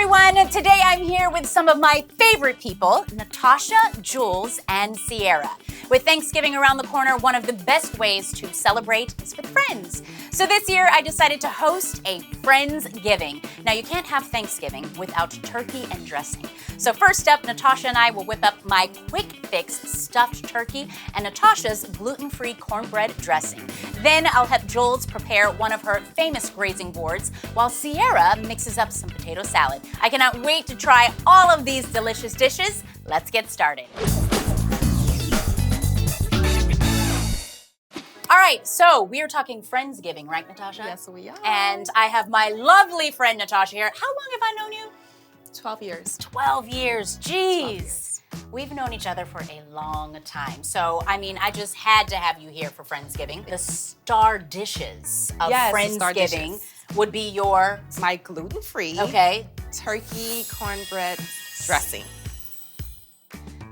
everyone. Today I'm here with some of my favorite people, Natasha, Jules, and Sierra. With Thanksgiving around the corner, one of the best ways to celebrate is with friends. So this year I decided to host a Friendsgiving. Now you can't have Thanksgiving without turkey and dressing. So first up, Natasha and I will whip up my quick fix stuffed turkey and Natasha's gluten-free cornbread dressing. Then I'll have Jules prepare one of her famous grazing boards while Sierra mixes up some potato salad. I cannot wait to try all of these delicious dishes. Let's get started. All right, so we are talking Friendsgiving, right, Natasha? Yes, we are. And I have my lovely friend Natasha here. How long have I known you? 12 years. 12 years, jeez. We've known each other for a long time. So, I mean, I just had to have you here for Friendsgiving. The star dishes of Friendsgiving would be your... My gluten-free turkey cornbread dressing.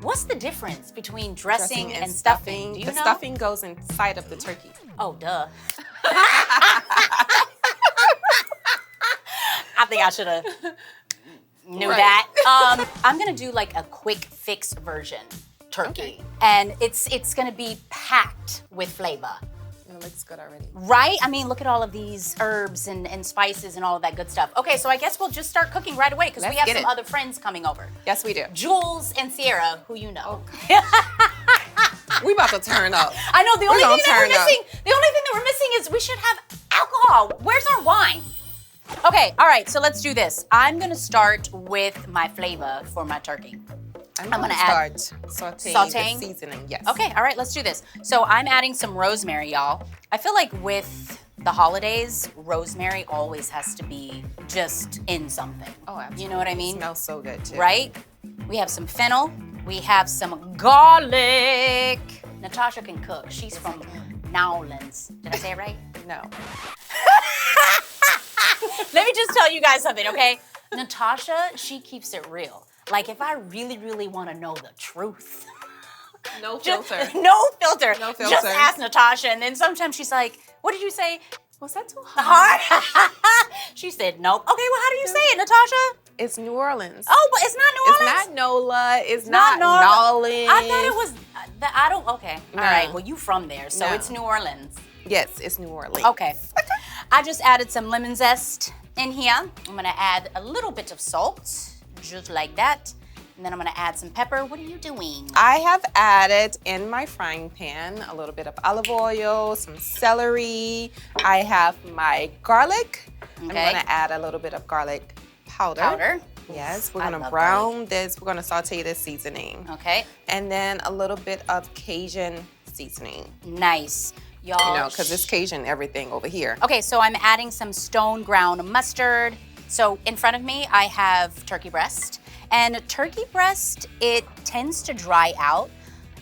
What's the difference between dressing and stuffing? Do you know? The stuffing goes inside of the turkey. Oh, duh. I think I should have knew that. I'm gonna do like a quick fix version turkey. And it's gonna be packed with flavor. It looks good already. Right? I mean, look at all of these herbs and spices and all of that good stuff. Okay, so I guess we'll just start cooking right away because we have some other friends coming over. Yes, we do. Jules and Sierra, who you know. We about to turn up. I know, the only thing that we're missing is we should have alcohol. Where's our wine? Okay, all right, so let's do this. I'm gonna start with my flavor for my turkey. I'm gonna add sauteing the seasoning, yes. Okay, all right, let's do this. So I'm adding some rosemary, y'all. I feel like with the holidays, rosemary always has to be just in something. Oh, absolutely. You know what I mean? It smells so good too. Right? We have some fennel. We have some garlic. Natasha can cook. She's from Nowlands. Did I say it right? No. Let me just tell you guys something, okay? Natasha, she keeps it real. Like, if I really, really want to know the truth. No filter. No filter. No filter. Just ask Natasha. And then sometimes she's like, what did you say? Was that too hard? She said, nope. Okay, well, how do you say it, Natasha? It's New Orleans. Oh, but it's not New Orleans? It's not NOLA. It's not Nolans. I thought it was, okay. All right, well, you from there, so it's New Orleans. Yes, it's New Orleans. Okay. I just added some lemon zest in here. I'm gonna add a little bit of salt. Just like that. And then I'm gonna add some pepper. What are you doing? I have added in my frying pan a little bit of olive oil, some celery. I have my garlic. I'm gonna add a little bit of garlic powder. Yes, we're gonna brown this. We're gonna saute this seasoning. Okay. And then a little bit of Cajun seasoning. Nice. Y'all. You know, because it's Cajun everything over here. Okay, so I'm adding some stone ground mustard. So in front of me, I have turkey breast. And turkey breast, it tends to dry out,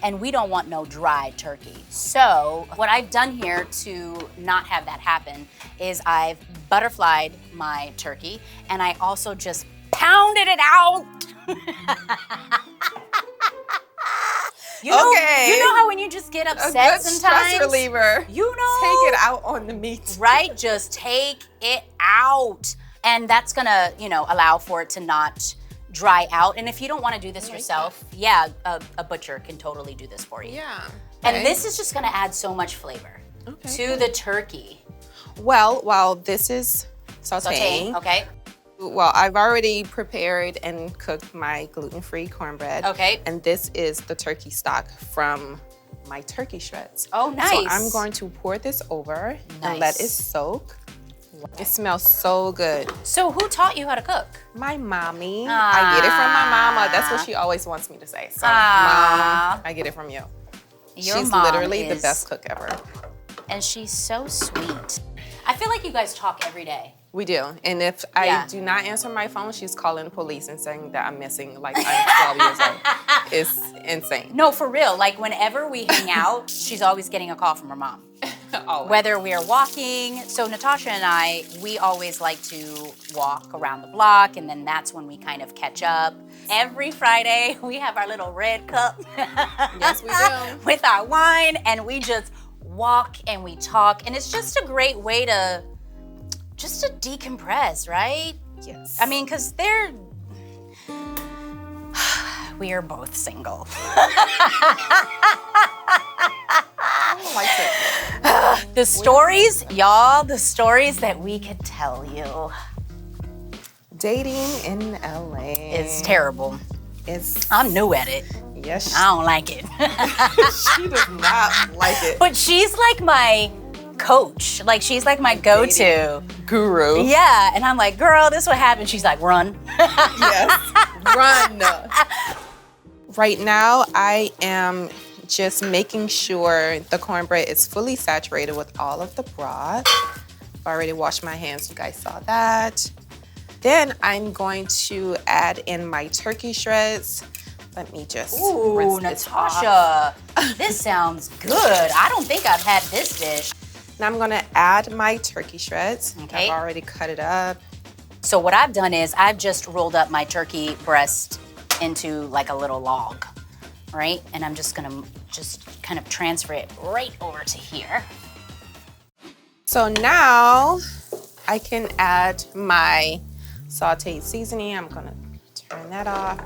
and we don't want no dry turkey. So what I've done here to not have that happen is I've butterflied my turkey, and I also just pounded it out. You know how when you just get upset sometimes? Stress reliever. You know. Take it out on the meat. Right? Just take it out. And that's gonna, allow for it to not dry out. And if you don't want to do this yourself, a butcher can totally do this for you. Yeah. And this is just gonna add so much flavor to the turkey. Well, while this is sauteing. Okay. Well, I've already prepared and cooked my gluten-free cornbread. Okay. And this is the turkey stock from my turkey shreds. Oh, nice. So I'm going to pour this over and let it soak. It smells so good. So who taught you how to cook? My mommy. I get it from my mama. That's what she always wants me to say. So, Mom, I get it from you. She's literally the best cook ever. And she's so sweet. I feel like you guys talk every day. We do. And if I do not answer my phone, she's calling the police and saying that I'm missing, like I'm 12 years old. It's insane. No, for real. Like whenever we hang out, she's always getting a call from her mom. Always. Whether we are walking. So Natasha and I, we always like to walk around the block, and then that's when we kind of catch up. Every Friday, we have our little red cup. Yes, we do. With our wine, and we just walk and we talk, and it's just a great way to decompress, right? Yes. I mean, because we are both single. The stories, y'all, the stories that we could tell you. Dating in LA. It's terrible. I'm new at it. Yes. I don't like it. She does not like it. But she's like my coach. Like, she's like my go-to. Guru. Yeah, and I'm like, girl, this is what happened. She's like, run. Yes, run. Right now, I am just making sure the cornbread is fully saturated with all of the broth. I've already washed my hands, you guys saw that. Then I'm going to add in my turkey shreds. Let me just rinse this Natasha, off. this sounds good. I don't think I've had this dish. Now I'm gonna add my turkey shreds. Okay. I've already cut it up. So what I've done is I've just rolled up my turkey breast into like a little log, right? And I'm just gonna kind of transfer it right over to here. So now I can add my sauteed seasoning. I'm gonna turn that off.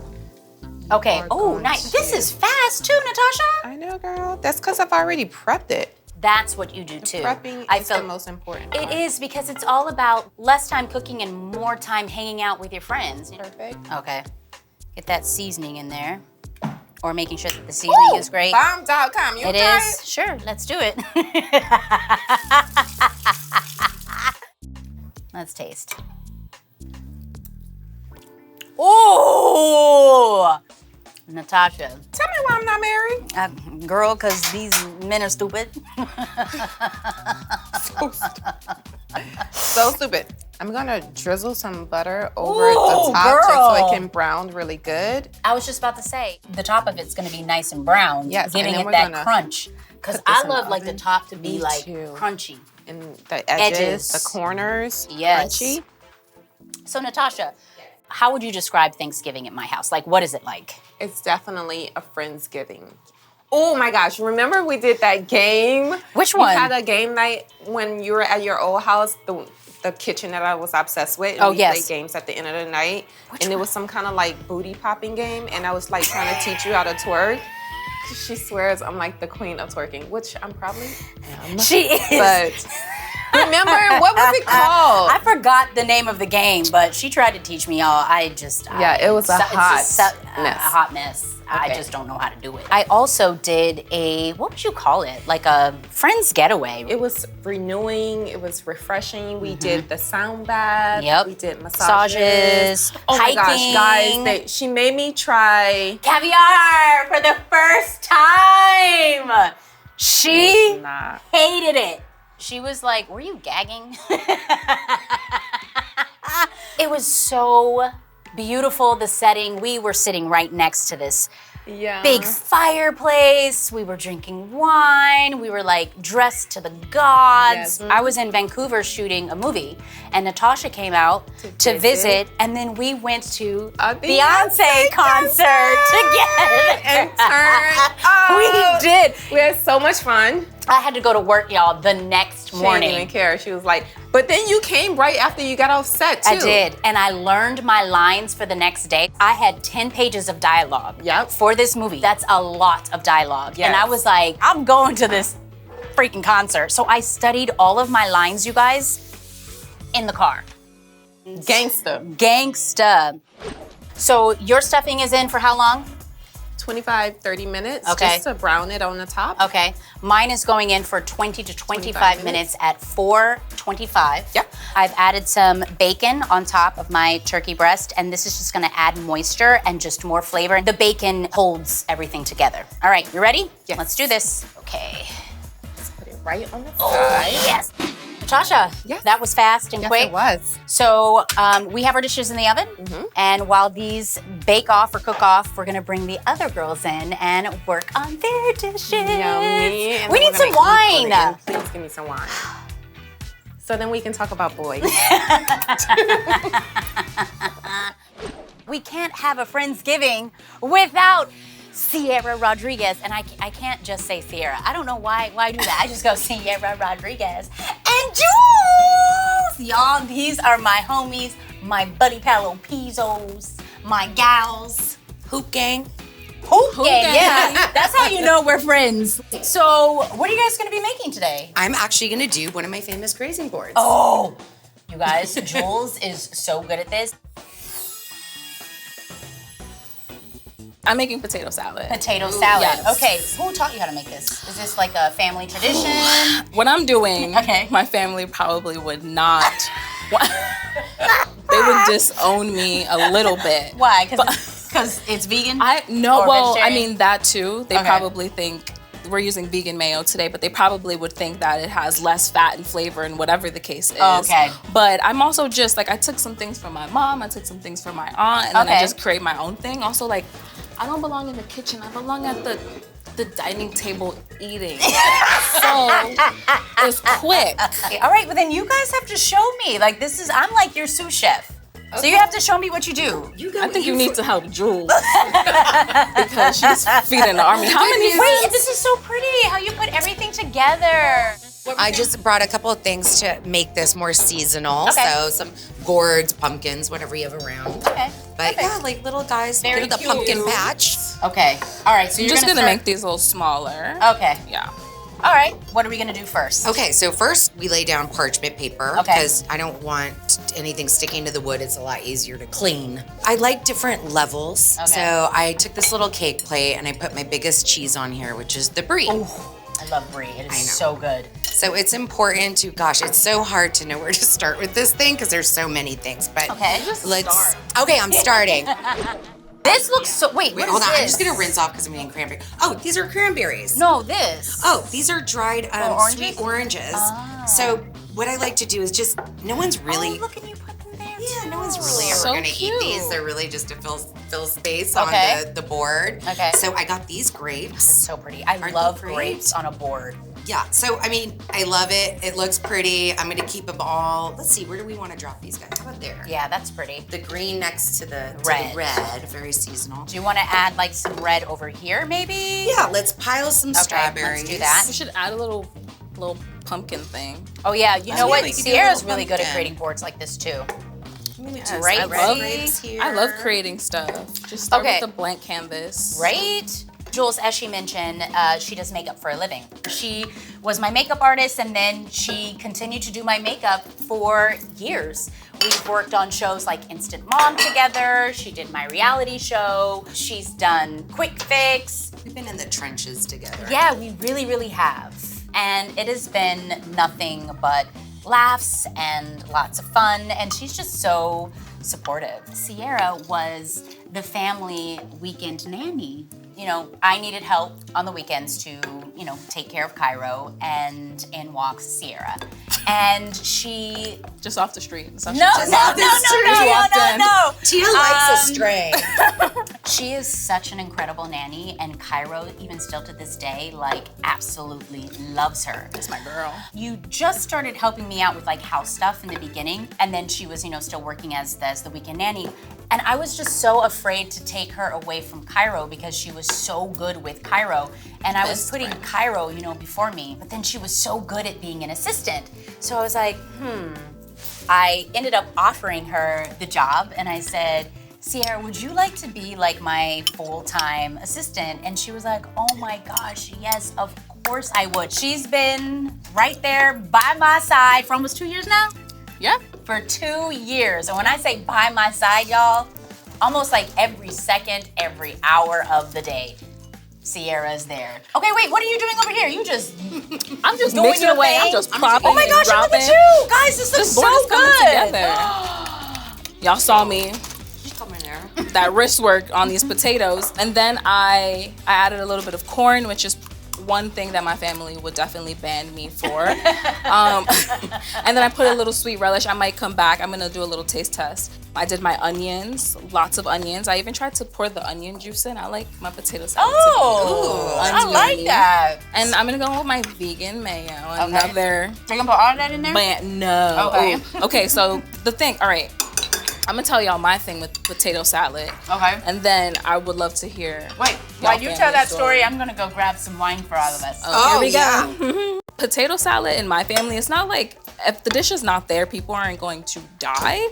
Okay, We're oh, going nice. to- This is fast too, Natasha. I know, girl. That's because I've already prepped it. That's what you do too. Prepping is the most important It part. is, because it's all about less time cooking and more time hanging out with your friends. Perfect. Okay, get that seasoning in there. Or making sure that the seasoning is great. Bomb.com. You It try is. Sure, let's do it. Let's taste. Oh, Natasha. Tell me why I'm not married. Girl, because these men are stupid. So stupid. I'm gonna drizzle some butter over Ooh, the top just so girl. it can brown really good. I was just about to say, the top of it's gonna be nice and brown, Yes, and giving then it we're that gonna crunch. Because put this I in the love like the oven. top to be Me like too. crunchy. And the edges, the Edges. corners, Yes. crunchy. So Natasha, how would you describe Thanksgiving at my house? Like, what is it like? It's definitely a Friendsgiving. Oh my gosh, remember we did that game? Which We one? had a game night when you were at your old house, the kitchen that I was obsessed with. And Oh, we yes. played games at the end of the night. Which and it was some kind of like booty popping game. And I was like trying to teach you how to twerk. She swears I'm like the queen of twerking, which I'm probably am. She is. But remember, what was it called? I forgot the name of the game, but she tried to teach me all. Yeah, it was a hot mess. I Okay. just don't know how to do it. I also did what would you call it? Like a friend's getaway. It was renewing. It was refreshing. We did the sound bath. Yep. We did massages. Massages, Oh my gosh, hiking. guys! She made me try. Caviar for the first time. She Nah. hated it. She was like, were you gagging? It was so beautiful, the setting. We were sitting right next to this Yeah. big fireplace. We were drinking wine. We were like dressed to the gods. Yes. I was in Vancouver shooting a movie, and Natasha came out to visit, and then we went to A Beyonce concert together. And turned up. We did. We had so much fun. I had to go to work, y'all, the next She didn't morning. even care. She was like, but then you came right after you got off set too. I did, and I learned my lines for the next day. I had 10 pages of dialogue Yep. for this movie. That's a lot of dialogue. And Yes. I was like, I'm going to this freaking concert. So I studied all of my lines, you guys, in the car. Gangster. Gangsta. So your stuffing is in for how long? 25, 30 minutes. Okay. Just to brown it on the top. Okay, mine is going in for 20 to 25 minutes at 425. Yep. I've added some bacon on top of my turkey breast, and this is just gonna add moisture and just more flavor. The bacon holds everything together. All right, you ready? Yes. Let's do this. Okay. Put it right on the Oh, side. yes. Natasha, Yes. that was fast and Yes, quick. it was. So we have our dishes in the oven, and while these bake off or cook off, we're gonna bring the other girls in and work on their dishes. Yummy. And We then need we're some gonna eat wine. it. Please give me some wine. So then we can talk about boys. We can't have a Friendsgiving without Sierra Rodriguez. And I can't just say Sierra. I don't know why I do that. I just go Sierra Rodriguez and Jules. Y'all, these are my homies, my buddy palo Pizzos, my gals. Hoop gang. Hoop gang, yeah. That's how you know we're friends. So, what are you guys gonna be making today? I'm actually gonna do one of my famous grazing boards. Oh, you guys, Jules is so good at this. I'm making potato salad. Potato salad. Yes. Okay, who taught you how to make this? Is this like a family tradition? What I'm doing, Okay. my family probably would not. They would disown me a little bit. Why? Because it's vegan? Or Well, I vegetarian? mean that too. They Okay. probably think we're using vegan mayo today, but they probably would think that it has less fat and flavor and whatever the case is. Okay. But I'm also just like, I took some things from my mom, I took some things from my aunt, and then I Okay. just create my own thing. Also, like, I don't belong in the kitchen. I belong at the dining table eating. So it's quick. Okay, all right, but then you guys have to show me. Like, I'm like your sous chef. So you have to show me what you do. I think you need to help Jules because she's feeding the army. How many? Wait, this is so pretty how you put everything together. I just brought a couple of things to make this more seasonal. Okay. So some gourds, pumpkins, whatever you have around. Okay. But perfect. yeah, like little guys, Very they're the cute. pumpkin patch. Okay. All right, so I'm you're just gonna start- make these a little smaller. Okay. Yeah. All right. What are we gonna do first? Okay, so first we lay down parchment paper Okay. because I don't want anything sticking to the wood. It's a lot easier to clean. I like different levels. Okay. So I took this little cake plate and I put my biggest cheese on here, which is the brie. I love brie. It I is know. so good. So it's important to, gosh, it's so hard to know where to start with this thing because there's so many things. But Okay. let's, okay, I'm starting. This looks so. Wait, Wait, what hold is on. this? I'm just gonna rinse off because I'm eating cranberry. Oh, these are cranberries. No, this. Oh, these are dried oranges? sweet oranges. Ah. So what I like to do is just, no one's really, Oh, look, and you put them there. yeah, no one's really ever So gonna eat cute. these. They're really just to fill space Okay. on the board. Okay. So I got these grapes. So pretty. I Aren't love they great? grapes on a board. Yeah, so I mean, I love it. It looks pretty. I'm gonna keep them all. Let's see, where do we want to drop these guys? How about there? Yeah, that's pretty. The green next to the Red. red, very seasonal. Do you want to add like some red over here, maybe? Yeah, let's pile some Okay, strawberries. let's do that. We should add a little pumpkin thing. Oh yeah, you know yeah, what? we could do a Sierra's little really good at pumpkin. creating boards like this too. Right, I love- grapes here. I love creating stuff. Just start Okay. with a blank canvas. Right? Jules, as she mentioned, she does makeup for a living. She was my makeup artist, and then she continued to do my makeup for years. We've worked on shows like Instant Mom together. She did my reality show. She's done Quick Fix. We've been in the trenches together. Yeah, we really, really have. And it has been nothing but laughs and lots of fun, and she's just so supportive. Sierra was the family weekend nanny. You know, I needed help on the weekends to, you know, take care of Cairo, and in walks Sierra. And she, Just off the street. no. Tia likes a stray. She is such an incredible nanny, and Cairo, even still to this day, like absolutely loves her. That's my girl. You just started helping me out with like house stuff in the beginning, and then she was, you know, still working as the weekend nanny. And I was just so afraid to take her away from Cairo because she was so good with Cairo. And I was Best putting friend. Cairo, you know, before me, but then she was so good at being an assistant. So I was like, I ended up offering her the job, and I said, Sierra, would you like to be like my full-time assistant? And she was like, oh my gosh, yes, of course I would. She's been right there by my side for almost 2 years now. Yeah. For 2 years. And when I say by my side, y'all, almost like every second, every hour of the day, Sierra's there. Okay, wait, what are you doing over here? You just I'm just Doing mixing your away. thing. I'm just I'm plopping. Oh my gosh, and look dropping. at you! Guys, this looks This so board is coming good. together. Y'all saw me. She's coming there. That wrist work on these potatoes. And then I added a little bit of corn, which is one thing that my family would definitely ban me for. And then I put a little sweet relish. I might come back. I'm gonna do a little taste test. I did my onions, lots of onions. I even tried to pour the onion juice in. I like my potato salad to Oh, I oniony. like that. be. And I'm gonna go with my vegan mayo. Another You're gonna put all of that in there? no. Okay. Ooh. Okay, so the thing, all right. I'm gonna tell y'all my thing with potato salad. Okay. And then I would love to hear. Wait, while you tell that story, I'm gonna go grab some wine for all of us. Oh, Here we yeah. go. Potato salad in my family, it's not like, if the dish is not there, people aren't going to die.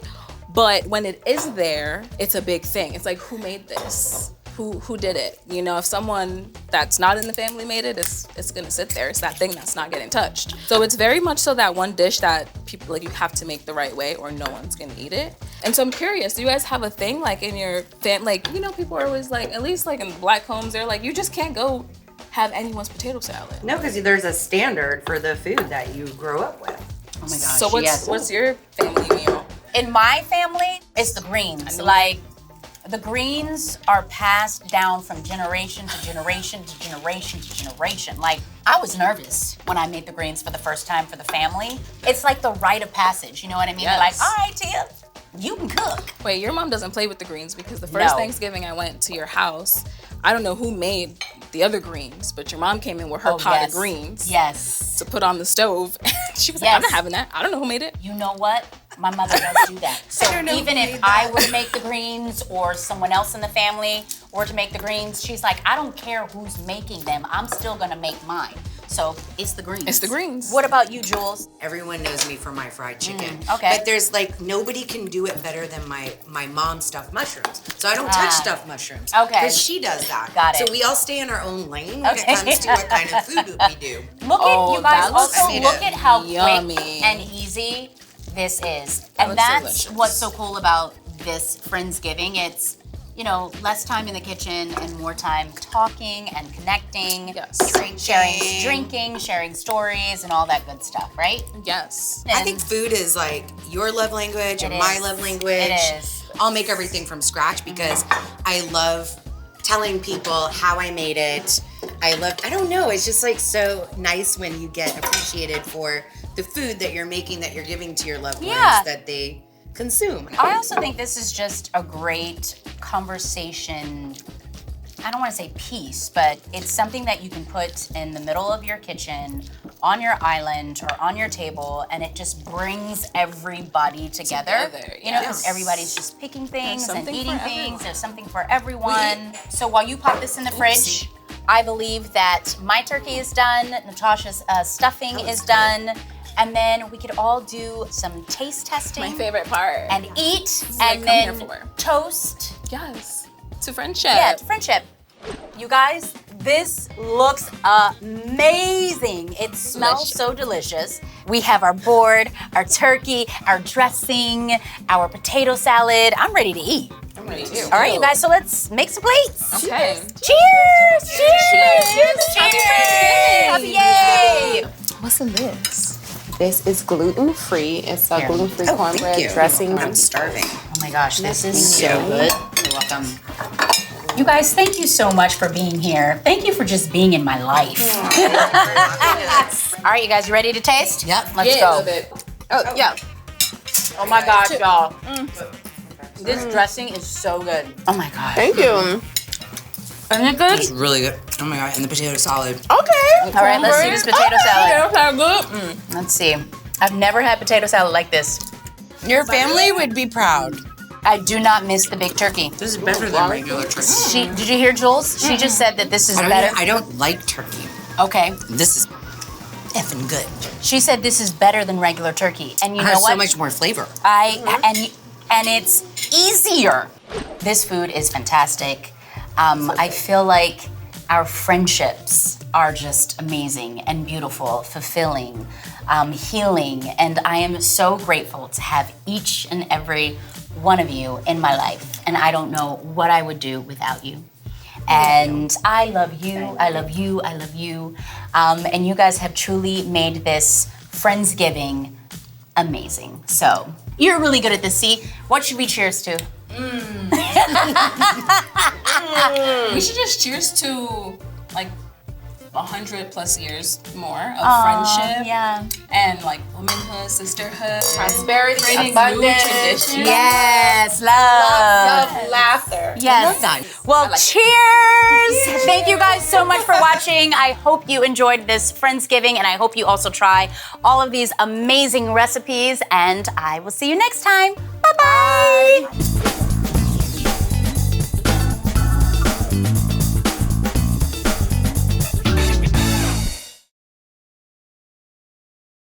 But when it is there, it's a big thing. It's like, who made this? Who did it? You know, if someone that's not in the family made it, it's gonna sit there. It's that thing that's not getting touched. So it's very much so that one dish that people, like, you have to make the right way or no one's gonna eat it. And so I'm curious, do you guys have a thing like in your like, you know, people are always like, at least like in Black homes, they're like, you just can't go have anyone's potato salad. No, because there's a standard for the food that you grow up with. Oh my gosh. So what's your family meal? In my family, it's the greens. Like, the greens are passed down from generation to generation to generation to generation. Like, I was nervous when I made the greens for the first time for the family. It's like the rite of passage, you know what I mean? Yes. They're like, all right, Tia, you can cook. Wait, your mom doesn't play with the greens, because the first No. Thanksgiving I went to your house, I don't know who made the other greens, but your mom came in with her pot of greens Yes. to put on the stove. She was like, I'm not having that. I don't know who made it. You know what? My mother does do that. So even if I would make the greens or someone else in the family were to make the greens, she's like, I don't care who's making them. I'm still gonna make mine. So it's the greens. It's the greens. What about you, Jules? Everyone knows me for my fried chicken. okay. But there's like, nobody can do it better than my mom's stuffed mushrooms. So I don't touch stuffed mushrooms. Okay. Because she does that. Got it. So we all stay in our own lane when Okay. it comes to what kind of food we do. Look at you guys. that looks Also, look at how yummy. quick and easy this is, That and looks that's delicious. what's so cool about this Friendsgiving. It's, you know, less time in the kitchen and more time talking and connecting. Yes. Sharing, drinking, sharing stories, and all that good stuff, right? Yes. I think food is like your love language and It my is. love language. It is. I'll make everything from scratch because I love telling people how I made it. I don't know, it's just like so nice when you get appreciated for the food that you're making, that you're giving to your loved ones, Yeah. that they consume. I also think this is just a great conversation. I don't want to say piece, but it's something that you can put in the middle of your kitchen, on your island, or on your table, and it just brings everybody together. You know, because yes. everybody's just picking things and something eating for things. everyone. There's something for everyone. So while you pop this in the fridge, I believe that my turkey is done, Natasha's stuffing is done, and then we could all do some taste testing. My favorite part. And eat, what I and come here then for. toast. Yes. To friendship. Yeah, to friendship. You guys, this looks amazing. It smells so delicious. We have our board, our turkey, our dressing, our potato salad. I'm ready to eat. I'm ready too. All right, you guys, so let's make some plates. Okay. Cheers! Cheers! Happy yay! What's in this? This is gluten-free. It's a gluten-free cornbread Thank you. dressing. I'm starving. Oh my gosh, this is so good. You're welcome. You guys, thank you so much for being here. Thank you for just being in my life. All right, you guys, you ready to taste? Yep. Let's go. Oh, yeah. Oh my gosh, y'all. This dressing is so good. Oh my gosh. Thank you. Isn't it good? It's really good. Oh my God, and the potato salad. Okay. All right, let's do this potato salad. Good. Let's see. I've never had potato salad like this. Your family would be proud. I do not miss the big turkey. This is better than regular turkey. Did you hear Jules? She just said that this is better. I don't like turkey. Okay. This is effing good. She said this is better than regular turkey. And you It know has what? so much more flavor. And it's easier. This food is fantastic. I feel like our friendships are just amazing and beautiful, fulfilling, healing, and I am so grateful to have each and every one of you in my life, and I don't know what I would do without you. And I love you, I love you, I love you, and you guys have truly made this Friendsgiving amazing. So, you're really good at this. See, what should we cheers to? We should just cheers to like 100+ years more of friendship Yeah. and like womanhood, sisterhood, Prosperity, creating new abundance. traditions. Yes, love. Love, laughter. Yes. Well, cheers! Thank you guys so much for watching. I hope you enjoyed this Friendsgiving, and I hope you also try all of these amazing recipes. And I will see you next time. Bye-bye.